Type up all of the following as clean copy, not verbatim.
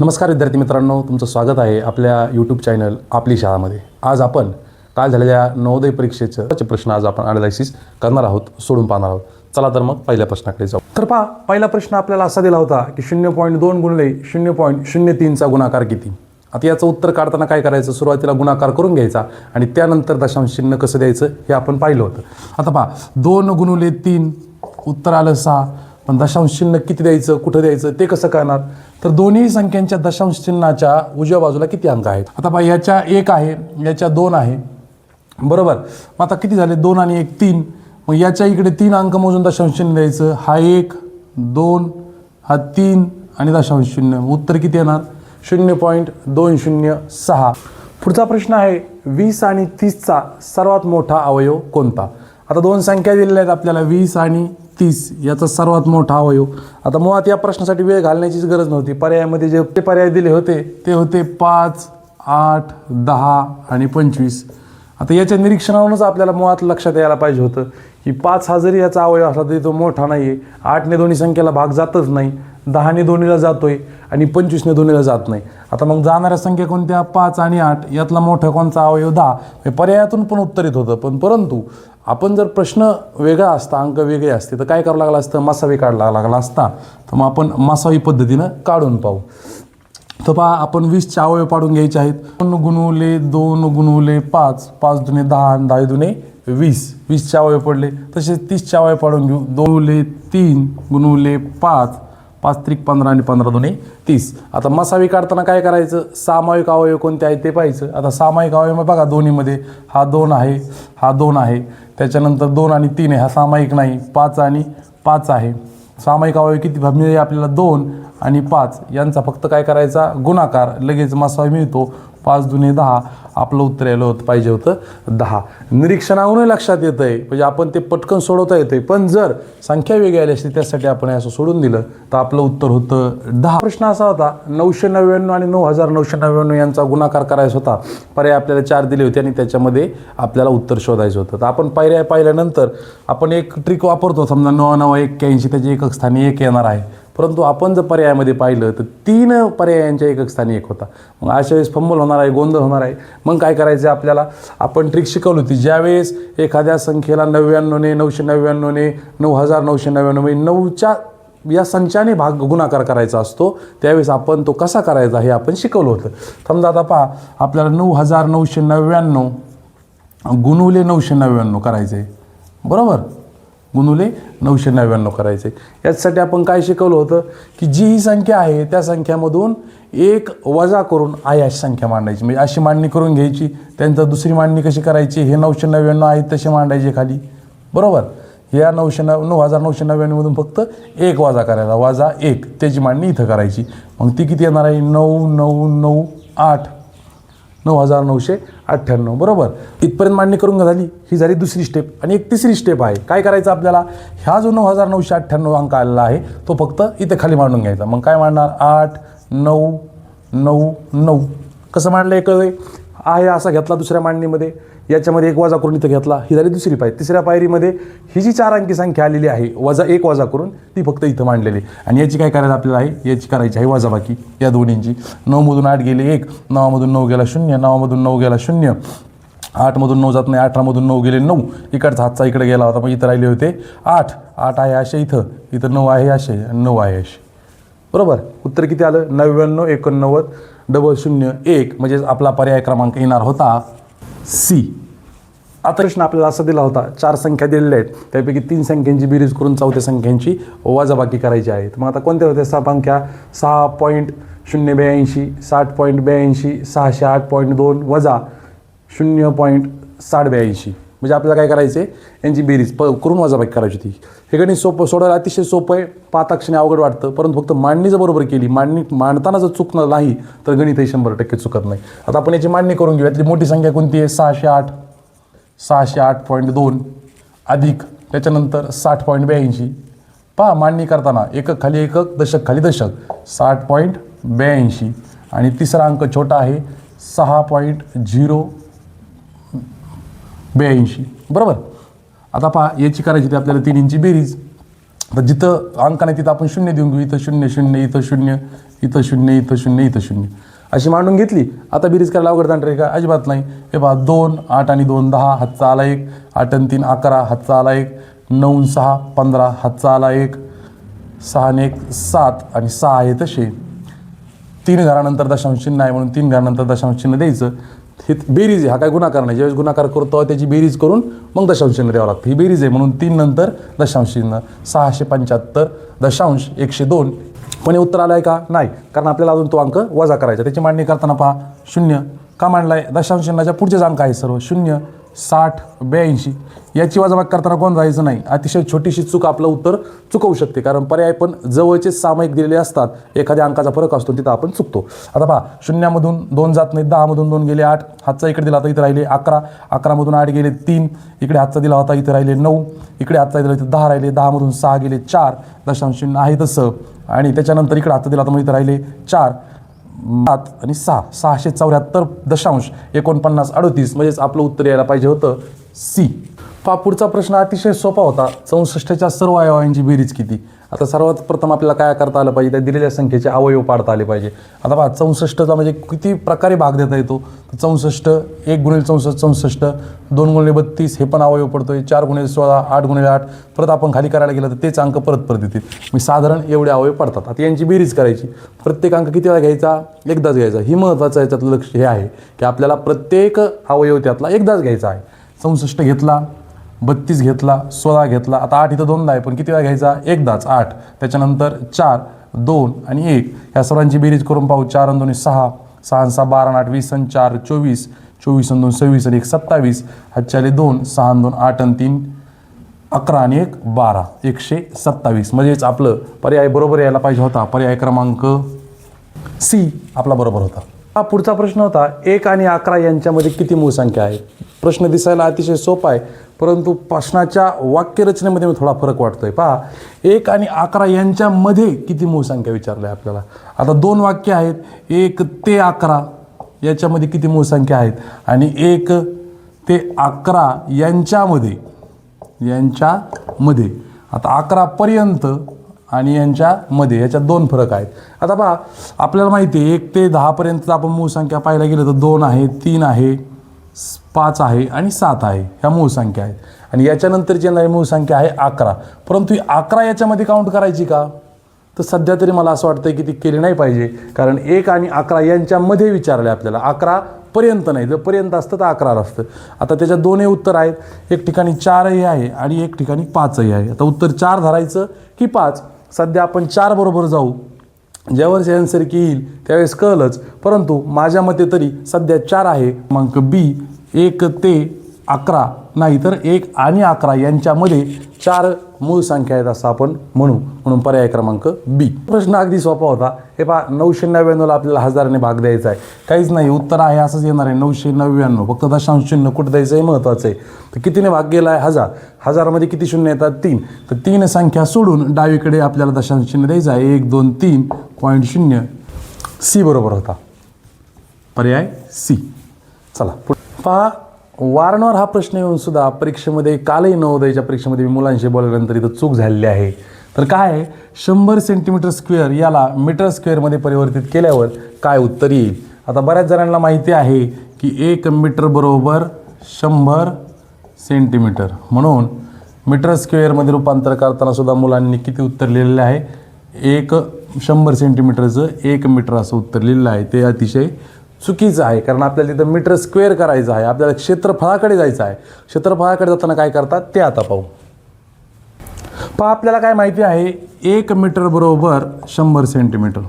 नमस्कार विद्यार्थी मित्रांनो, तुमचं स्वागत आहे आपल्या यूट्यूब चॅनल आपली शाळामध्ये। आज आपण काल झालेल्या नवोदय परीक्षेचे प्रश्न आज आपण अनालिसिस करणार आहोत, सोडून पाहणार आहोत। चला तर मग पहिल्या प्रश्नाकडे जाऊ। तर पहा, पहिला प्रश्न आपल्याला असा दिला होता की 0.2 गुणिले 0.03 चा गुणाकार किती। आता याचं उत्तर काढताना काय करायचं, सुरुवातीला गुणाकार करून घ्यायचा आणि त्यानंतर दशांश चिन्ह कसं द्यायचं हे आपण पाहिलं होतं। आता पहा, 2 गुणिले 3 उत्तर आलं 6, पण दशांश चिन्ह किती द्यायचं, कुठं द्यायचं ते कसं करणार। तर दोन्ही संख्यांच्या दशांश चिन्हाच्या उजव्या बाजूला किती अंक आहेत। आता पहा, याच्या 1 आहे, याच्या 2 आहे, बरोबर। मग आता किती झाले, 2 आणि 1 3। मग याच्या इकडे 3 अंक मोजून दशांश चिन्ह द्यायचं। हा 1 2 हा 3 आणि दशांश चिन्ह, उत्तर किती येणार 0.206। पुढचा प्रश्न आहे 20 आणि 30 चा सर्वात मोठा अवयव कोणता। आता दोन संख्या दिलेल्या आहेत आपल्याला, 20 आणि 30, याचा सर्वात मोठा अवयव। आता मुळात या प्रश्नासाठी वेळ घालण्याचीच गरज नव्हती। पर्यायामध्ये जे पर्याय दिले होते ते होते 5, 8, 10 आणि 25। आता याच्या निरीक्षणावरूनच आपल्याला मुळात लक्षात यायला पाहिजे होतं की 5 हा जरी याचा अवयव असला तरी तो मोठा नाही आहे। 8ने दोन्ही संख्येला भाग जातच नाही, 10ने दोन्हीला जातोय आणि 25ने दोन्हीला जात नाही। आता मग जाणाऱ्या संख्या कोणत्या, 5 आणि 8, यातला मोठा कोणचा अवयव 10। पर्यायातून पण उत्तर येत होतं, परंतु आपण जर प्रश्न वेगळा असता, अंक वेगळे असते तर काय करावं लागलं असतं, मसावी काढला लागला असता। तर मग आपण मसावी पद्धतीनं काढून पाहू। तर पहा, आपण 20चे अवयव पाडून घ्यायचे आहेत। 2 गुणिले 2 गुणिले 5, 5 दुने 10 आणि 10 दुने 20, 20चे अवयव पडले। तसेच 30चे अवयव पाडून घेऊ। 2 गुणिले 3 गुणिले 5, 5 त्रिक 15 आणि 15 दुने 30। आता मसावी काढताना काय करायचं, सामायिक अवयव कोणते आहेत ते पाहायचं। आता सामायिक अवयव बघा, दोन्हीमध्ये हा 2 आहे, हा 2 आहे, त्याच्यानंतर 2 आणि 3 आहे, हा सामायिक नाही। 5 आणि 5 आहे, सामायिक अवयव किती मिळेल आपल्याला, 2 आणि 5 यांचा फक्त काय करायचा, गुणाकार, लगेच मसावी मिळतो। 5 दुने 10, आपलं उत्तर यायला होतं पाहिजे होतं 10। निरीक्षणावरून लक्षात येतं आहे, म्हणजे आपण ते पटकन सोडवता येते, पण जर संख्या वेगळी आली असते त्यासाठी आपण असं सोडून दिलं तर आपलं उत्तर होतं 10। प्रश्न असा होता, 999 आणि 9999 यांचा गुणाकार करायचा होता। पर्याय आपल्याला 4 दिले होते आणि त्याच्यामध्ये आपल्याला उत्तर शोधायचं होतं। तर आपण पर्याय पाहिल्यानंतर आपण एक ट्रिक वापरतो, समजा 9981 त्याच्या एकक स्थानी 1 येणार आहे, परंतु आपण जर पर्यायामध्ये पाहिलं तर 3 पर्यायांच्या एकक स्थानी 1 होता। मग अशा वेळेस फंबल होणार आहे, गोंधळ होणार आहे। मग काय करायचं आपल्याला, आपण ट्रिक शिकवली होती, ज्यावेळेस एखाद्या संख्येला 99ने 999ने 9999 9च्या या संचाने गुणाकार करायचा असतो, त्यावेळेस आपण तो कसा करायचा हे आपण शिकवलं होतं। समजा आता पहा, आपल्याला 9999 गुणिले 999 करायचं आहे, बरोबर, गुणिले 999 करायचे। यासाठी आपण काय शिकवलं होतं की जी ही संख्या आहे त्या संख्यामधून 1 वजा करून अशी संख्या मांडायची, म्हणजे अशी मांडणी करून घ्यायची। त्यानंतर दुसरी मांडणी कशी करायची, हे 999 आहेत तसे मांडायचे खाली, बरोबर। या 9999 मधून फक्त 1 वजा करायला, वजा 1, त्याची मांडणी इथं करायची। मग ती किती येणार आहे, 9998, 9998, बरोबर। इथपर्यंत मांडणी करून झाली, ही झाली दुसरी स्टेप। आणि एक तिसरी स्टेप आहे, काय करायचं आपल्याला, ह्या जो 9998 अंक आलेला आहे तो फक्त इथे खाली मांडून घ्यायचा। मग काय मांडणार, 8999, कसं मांडलं एक आहे असा घेतला दुसऱ्या मांडणीमध्ये, याच्यामध्ये 1 वजा करून इथं घेतला, ही झाली दुसरी पायरी। तिसऱ्या पायरीमध्ये ही जी 4 अंकी संख्या आलेली आहे, वजा 1 वजा करून ती फक्त इथं मांडलेली, आणि याची काय करायला आपल्याला आहे, याची करायची आहे वजाबाकी या दोन्हींची। 9 मधून 8 गेले 1, 9 मधून 9 गेला 0, 9 मधून 9 गेला 0, 8 मधून 9 जात नाही, 18 मधून 9 गेले 9, इकडचा हातचा इकडे गेला होता, मग इथं राहिले होते 8, 8 आहे असे, इथं 9 आहे असे आणि 9 आहे असे, बरोबर। उत्तर किती आलं, 99890001, म्हणजे आपला पर्याय क्रमांक येणार होता सी। आता प्रश्न आपल्याला असा दिला होता, 4 संख्या दिलेल्या आहेत, त्यापैकी 3 संख्यांची बेरीज करून 4थ्या संख्यांची वजाबाकी करायची आहे। मग आता कोणत्या होत्या 6 संख्या, 6.082, 60.82, 608.2 वजा 0.782, म्हणजे आपल्याला काय करायचे, यांची बेरीज करून वजाबाकी करायची होती। हे गणित सोडवायला अतिशय सोपं आहे, 5 अक्षराने अवघड वाटतं, परंतु फक्त मांडणी जर बरोबर केली, मांडताना जर चुकणं नाही तर गणितही 100% चुकत नाही। आता आपण याची मांडणी करून घेऊ। यातली मोठी संख्या कोणती आहे, 608.2 अधिक त्याच्यानंतर 60.82। पहा, मांडणी करताना एकक खाली एकक, दशक खाली दशक, 60.82 आणि तिसरा अंक छोटा आहे 6.082, बरोबर। आता पहा, याची करायची होती आपल्याला 3 बेरीज। तर जिथं अंक नाही तिथं आपण 0 देऊन घेऊ, इथं 0 0, इथं 0, इथं 0 इथं 0 इथं 0 अशी मांडून घेतली. आता बेरीज करायला अवघड जाणार आहे का? अजिबात नाही. हे पहा 2 8 आणि 2 10 हातचा आला 1, 8 आणि 3 11 हातचा आला 1, 9 आणि 6 15 हातचा आला 1, 6 आणि 1 7 आणि 6 आहे तसे 3 घरानंतर दशांश चिन्ह आहे म्हणून 3 घरानंतर दशांश चिन्ह द्यायचं. हे बेरीज आहे, हा काय गुणाकार नाही. ज्यावेळेस गुणाकार करतो त्याची बेरीज करून मग दशांश चिन्ह द्यावं लागतं. ही बेरीज आहे म्हणून 3 नंतर दशांश चिन्ह. 675 दशांश 102. पण हे उत्तर आलं आहे का? नाही, कारण आपल्याला अजून तो अंक वजा करायचा. त्याची मांडणी करताना पहा 0 का मांडलाय? दशांश चिन्हाच्या पुढचेच अंक आहे सर्व 0 60 82. याची वजाबाकी करताना कोण जायचं नाही. अतिशय छोटीशी चूक आपलं उत्तर चुकवू शकते, कारण पर्याय पण जवळचे सामायिक दिलेले असतात. एखाद्या अंकाचा फरक असतो तिथं आपण चुकतो. आता पहा 0 मधून 2 जात नाही, 10 मधून 2 गेले 8, हातचा इकडे दिला होता इथे राहिले 11, 11 मधून 8 गेले 3, इकडे हातचा दिला होता इथे राहिले 9, इकडे हातचा दिला इथे 10 राहिले, 10 मधून 6 गेले 4, दशांश चिन्ह आहे तसं. आणि त्याच्यानंतर इकडे हातचा दिला होता मग इथे राहिले 4, 7 आणि 6 674 दशांश 49 38. म्हणजेच आपलं उत्तर यायला पाहिजे होतं सी. पहा पुढचा प्रश्न अतिशय सोपा होता. 64च्या सर्व अवयवांची बेरीज किती? आता सर्वात प्रथम आपल्याला काय करता आलं पाहिजे? त्या दिलेल्या संख्येचे अवयव पाडता आले पाहिजे. आता पहा 64चा म्हणजे किती प्रकारे भाग देता येतो? 64 1 गुणिले 64 64, 2 गुणिले 32 हे पण अवयव पडतोय, 4 गुणिले 16 8 गुणिले 8. परत आपण खाली करायला गेलं तर तेच अंक परत येतील. मी साधारण एवढे अवयव पडतात. आता यांची बेरीज करायची. प्रत्येक अंक किती वेळा घ्यायचा? एकदाच घ्यायचा. ही महत्त्वाचं याच्यातलं लक्ष हे आहे की आपल्याला प्रत्येक अवयव त्यातला एकदाच घ्यायचा आहे. 64 घेतला, 32 घेतला, 16 घेतला. आता 8 इथं 2दा आहे पण किती वेळा घ्यायचा? एकदाच 8. त्याच्यानंतर 4 2 आणि 1 ह्या सर्वांची बेरीज करून पाहू. 4 आणि 2 6, 6 आणि 6 12 आणि 8 20 आणि 4 24, 24 आणि 2 26 आणि 1 27, हातच्याले 2, 6 आणि 2 8 आणि 3 11 आणि 1 12, 127. म्हणजेच आपलं पर्याय बरोबर यायला पाहिजे होता. पर्याय क्रमांक सी आपला बरोबर होता. हा पुढचा प्रश्न होता 1 आणि 11 यांच्यामध्ये किती मूळ संख्या आहे? प्रश्न दिसायला अतिशय सोपा आहे, परंतु प्रश्नाच्या वाक्यरचनेमध्ये थोडा फरक वाटतोय. पहा 1 आणि 11 यांच्यामध्ये किती मूळ संख्या विचारली आहे आपल्याला. आता 2 वाक्य आहेत, 1 ते 11 याच्यामध्ये किती मूळ संख्या आहेत आणि 1 ते 11 यांच्यामध्ये आता 11 पर्यंत आणि यांच्यामध्ये याच्यात 2 फरक आहेत. आता पहा आपल्याला माहिती आहे 1 ते 10 पर्यंत आपण मूळ संख्या पाहायला गेलं तर 2 आहे, 3 आहे, 5 आहे आणि 7 आहे. ह्या मूळ संख्या आहेत. आणि याच्यानंतरची येणारी मूळ संख्या आहे 11. परंतु ही 11 याच्यामध्ये काउंट करायची का? तर सध्या तरी मला असं वाटतं की ती केली नाही पाहिजे, कारण 1 आणि 11 यांच्यामध्ये विचारले आपल्याला. 11 पर्यंत नाही, जर पर्यंत असतं तर 11 असतं. आता त्याच्यात 2 उत्तर आहेत. एक ठिकाणी 4ही आहे आणि एक ठिकाणी 5ही आहे. आता उत्तर 4 धरायचं की 5? सध्या आपण 4 बरोबर जाऊ. ज्यावेळेस आन्सर की येईल त्यावेळेस कळलंच, परंतु माझ्या मते तरी सध्या 4 आहे. क्रमांक बी 1 ते 11 नाही तर 1 आणि 11 यांच्यामध्ये 4 मूळ संख्या आहेत असं आपण म्हणून पर्याय क्रमांक बी. प्रश्न अगदी सोपा होता. हे पहा 999ला आपल्याला 1000ने भाग द्यायचा आहे. काहीच नाही, उत्तर आहे असंच येणार आहे 999. फक्त दशांश चिन्ह कुठं द्यायचं आहे महत्त्वाचं आहे. तर कितीने भाग गेला आहे? 1000. 1000मध्ये किती शून्य येतात? 3. तर 3 संख्या सोडून डावीकडे आपल्याला दशांश चिन्ह द्यायचं आहे. 1 2 3.0. सी बरोबर होता. पर्याय सी. चला पहा वारंवार हा प्रश्न येऊन सुद्धा परीक्षेमध्ये कालही नवोदयच्या परीक्षेमध्ये मी मुलांशी बोलल्यानंतर इथं चूक झालेली आहे. तर काय आहे? 100 सेंटीमीटर स्क्वेअर याला मीटर स्क्वेअरमध्ये परिवर्तित केल्यावर काय उत्तर येईल? आता बऱ्याच जणांना माहिती आहे की 1 मीटर बरोबर 100 सेंटीमीटर, म्हणून मीटर स्क्वेअरमध्ये रूपांतर करताना सुद्धा मुलांनी किती उत्तर लिहिलेलं आहे? 100 सेंटीमीटरचं 1 मीटर असं उत्तर लिहिलेलं आहे. ते अतिशय चुकीचं आहे, कारण आपल्याला तिथं मीटर स्क्वेअर करायचं आहे. आपल्याला क्षेत्रफळाकडे जायचं आहे. क्षेत्रफळाकडे जाताना काय करतात ते आता पाहू. पहा आपल्याला काय माहिती आहे? 1 मीटर बरोबर 100 सेंटीमीटर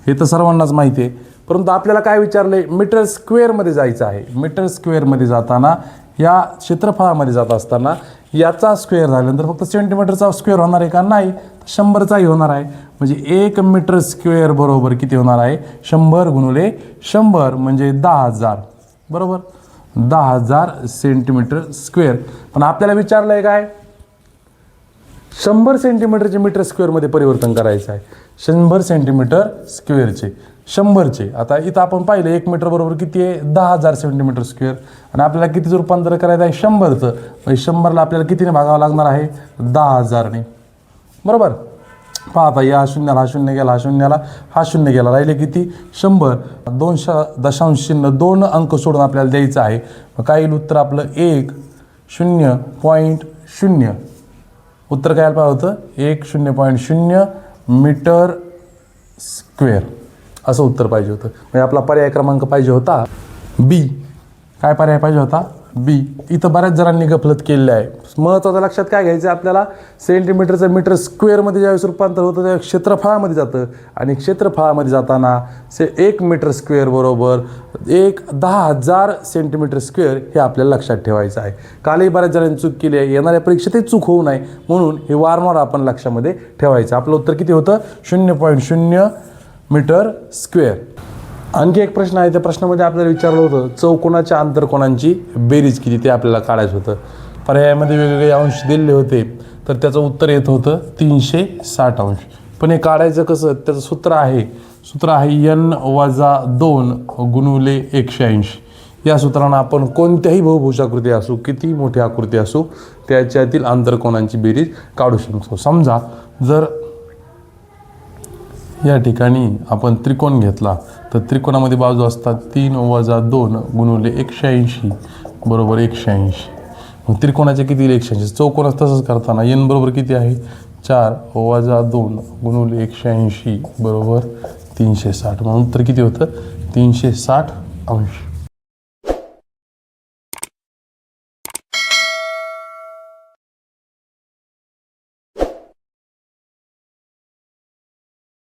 हे तर सर्वांनाच माहिती आहे, परंतु आपल्याला काय विचारले? मीटर स्क्वेअरमध्ये जायचं आहे. मीटर स्क्वेअरमध्ये जाताना या क्षेत्रफळामध्ये जात असताना याचा स्क्वेअर झाल्यानंतर फक्त सेंटीमीटरचा स्क्वेअर होणार आहे का? नाही, 100चाही होणार आहे. म्हणजे 1 मीटर स्क्वेअर बरोबर किती होणार आहे? 100 गुणिले 100 म्हणजे 10,000 बरोबर. 10,000 सेंटीमीटर स्क्वेअर. पण आपल्याला विचारलं आहे काय? 100 सेंटीमीटरचे मीटर स्क्वेअरमध्ये परिवर्तन करायचं आहे. 100 सेंटीमीटर स्क्वेअरचे 100चे. आता इथं आपण पाहिलं 1 मीटर बरोबर किती आहे? 10,000 सेंटीमीटर स्क्वेअर. आणि आपल्याला कितीचं रूपांतर करायचं आहे? 100चं. म्हणजे 100ला आपल्याला कितीने भागावं लागणार आहे? 10,000ने बरोबर. पाहता या शून्याला हा शून्य गेला, हा शून्याला हा शून्य गेला, राहिले किती 100. 2.2 अंक सोडून आपल्याला द्यायचं आहे. मग काय येईल उत्तर आपलं 1.0. उत्तर काय आलं पाहिजे होतं 1.0 मीटर स्क्वेअर असं उत्तर पाहिजे होतं. म्हणजे आपला पर्याय क्रमांक पाहिजे होता बी. काय पर्याय पाहिजे होता बी. इथं बऱ्याच जणांनी गफलत केलेली आहे. महत्त्वाचं लक्षात काय घ्यायचं आपल्याला, सेंटीमीटरचं मीटर स्क्वेअरमध्ये ज्यावेळेस रूपांतर होतं त्या क्षेत्रफळामध्ये जातं आणि क्षेत्रफळामध्ये जाताना 1 मीटर स्क्वेअर बरोबर 10,000 सेंटीमीटर स्क्वेअर हे आपल्याला लक्षात ठेवायचं आहे. कालही बऱ्याच जणांनी चूक केली आहे, येणाऱ्या परीक्षेतही चूक होऊ नये म्हणून हे वारंवार आपण लक्षामध्ये ठेवायचं. आपलं उत्तर किती होतं 0.0 मीटर स्क्वेअर. आणखी एक प्रश्न आहे, त्या प्रश्नामध्ये आपल्याला विचारलं होतं चौकोनाच्या आंतरकोनांची बेरीज किती ते आपल्याला काढायचं होतं. पर्यायामध्ये वेगवेगळे अंश दिलेले होते तर त्याचं उत्तर येत होतं 360 अंश. पण हे काढायचं कसं, त्याचं सूत्र आहे n-2 गुणुले 180. या सूत्रानं आपण कोणत्याही बहुभुजाकृती असू, किती मोठी आकृती असू, त्याच्यातील आंतरकोनांची बेरीज काढू शकतो. समजा जर या ठिकाणी आपण त्रिकोण घेतला तर त्रिकोणामध्ये बाजू असतात 3-2 गुणुले 180 बरोबर 180. मग त्रिकोणाचे किती येईल 180. चौकोनात तसंच करताना n बरोबर किती आहे 4-2 गुणुले 180 बरोबर 360. म्हणून उत्तर किती होतं 360 अंश.